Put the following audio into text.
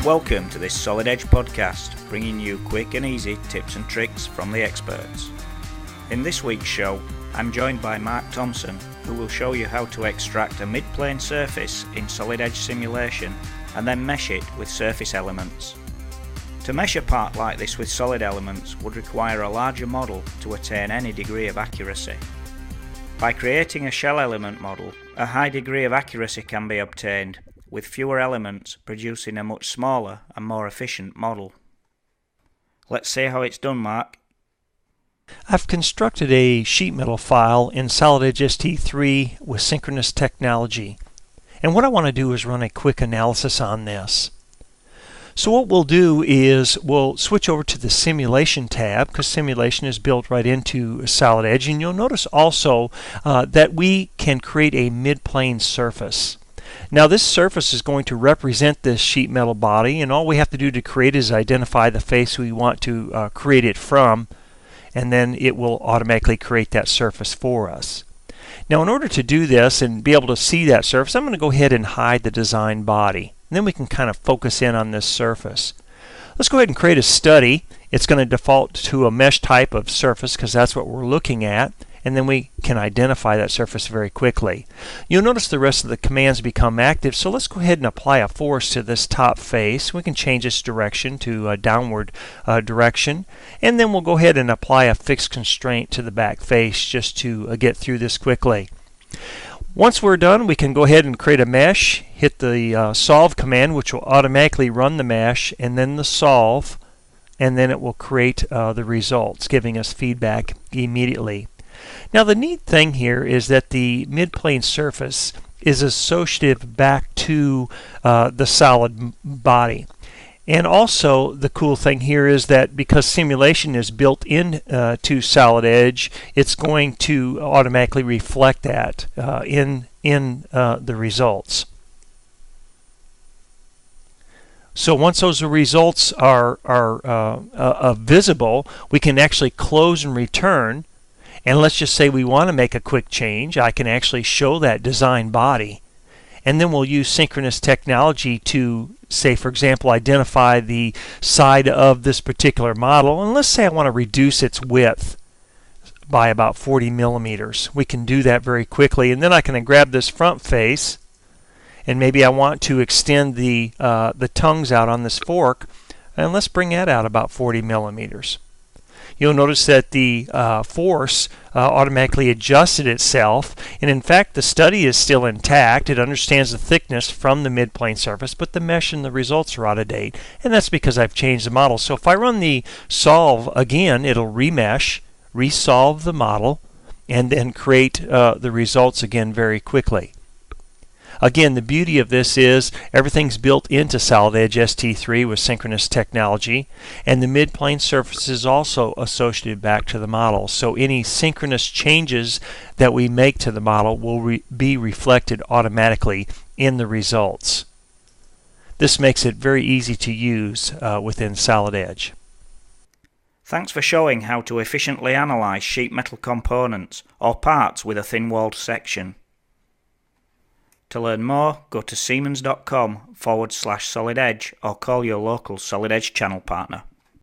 Welcome to this Solid Edge podcast, bringing you quick and easy tips and tricks from the experts. In this week's show, I'm joined by Mark Thompson, who will show you how to extract a mid-plane surface in Solid Edge simulation and then mesh it with surface elements. To mesh a part like this with solid elements would require a larger model to attain any degree of accuracy. By creating a shell element model, a high degree of accuracy can be obtained, with fewer elements producing a much smaller and more efficient model. Let's see how it's done, Mark. I've constructed a sheet metal file in Solid Edge ST3 with synchronous technology, and what I want to do is run a quick analysis on this. So what we'll do is we'll switch over to the simulation tab, because simulation is built right into Solid Edge, and you'll notice also that we can create a mid-plane surface. Now this surface is going to represent this sheet metal body, and all we have to do to create is identify the face we want to create it from, and then it will automatically create that surface for us. Now in order to do this and be able to see that surface, I'm going to go ahead and hide the design body. And then we can kind of focus in on this surface. Let's go ahead and create a study. It's going to default to a mesh type of surface because that's what we're looking at. And then we can identify that surface very quickly. You'll notice the rest of the commands become active, so let's go ahead and apply a force to this top face. We can change its direction to a downward direction, and then we'll go ahead and apply a fixed constraint to the back face just to get through this quickly. Once we're done, we can go ahead and create a mesh, hit the solve command, which will automatically run the mesh, and then the solve, and then it will create the results, giving us feedback immediately. Now the neat thing here is that the mid-plane surface is associative back to the solid body. And also the cool thing here is that because simulation is built in to Solid Edge, it's going to automatically reflect that in the results. So once those results are visible, we can actually close and return. And let's just say we want to make a quick change. I can actually show that design body. And then we'll use synchronous technology to, say, for example, identify the side of this particular model. And let's say I want to reduce its width by about 40 millimeters. We can do that very quickly. And then I can grab this front face, and maybe I want to extend the tongues out on this fork. And let's bring that out about 40 millimeters. You'll notice that the force automatically adjusted itself, and in fact the study is still intact. It understands the thickness from the mid-plane surface, but the mesh and the results are out of date, and that's because I've changed the model. So if I run the solve again, it'll remesh, resolve the model, and then create the results again very quickly. Again, the beauty of this is everything's built into Solid Edge ST3 with synchronous technology, and the mid-plane surface is also associated back to the model. So any synchronous changes that we make to the model will be reflected automatically in the results. This makes it very easy to use within Solid Edge. Thanks for showing how to efficiently analyze sheet metal components or parts with a thin-walled section. To learn more, go to siemens.com/solid edge or call your local Solid Edge channel partner.